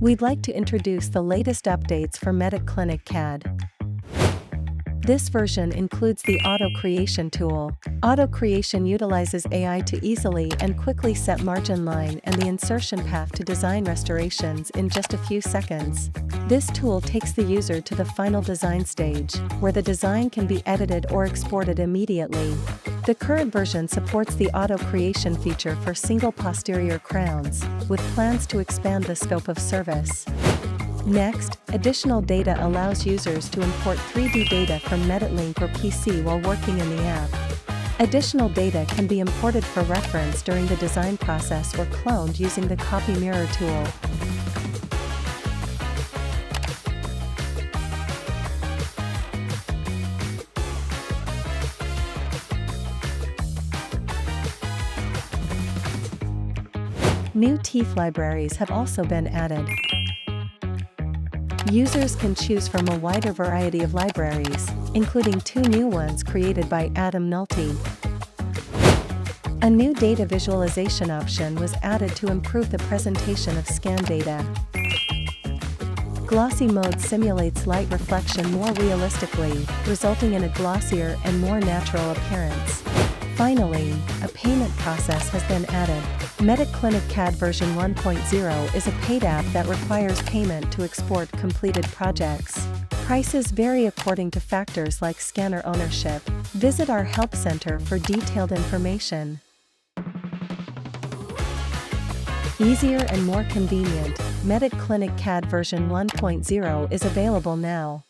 We'd like to introduce the latest updates for Medit ClinicCAD. This version includes the Auto Creation tool. Auto Creation utilizes AI to easily and quickly set margin line and the insertion path to design restorations in just a few seconds. This tool takes the user to the final design stage, where the design can be edited or exported immediately. The current version supports the Auto Creation feature for single posterior crowns, with plans to expand the scope of service. Next, additional data allows users to import 3D data from Medit or PC while working in the app. Additional data can be imported for reference during the design process or cloned using the Copy Mirror tool. New TIFF libraries have also been added. Users can choose from a wider variety of libraries, including 2 new ones created by Adam Nolte. A new data visualization option was added to improve the presentation of scan data. Glossy mode simulates light reflection more realistically, resulting in a glossier and more natural appearance. Finally, a payment process has been added. Medit ClinicCAD version 1.0 is a paid app that requires payment to export completed projects. Prices vary according to factors like scanner ownership. Visit our help center for detailed information. Easier and more convenient, Medit ClinicCAD version 1.0 is available now.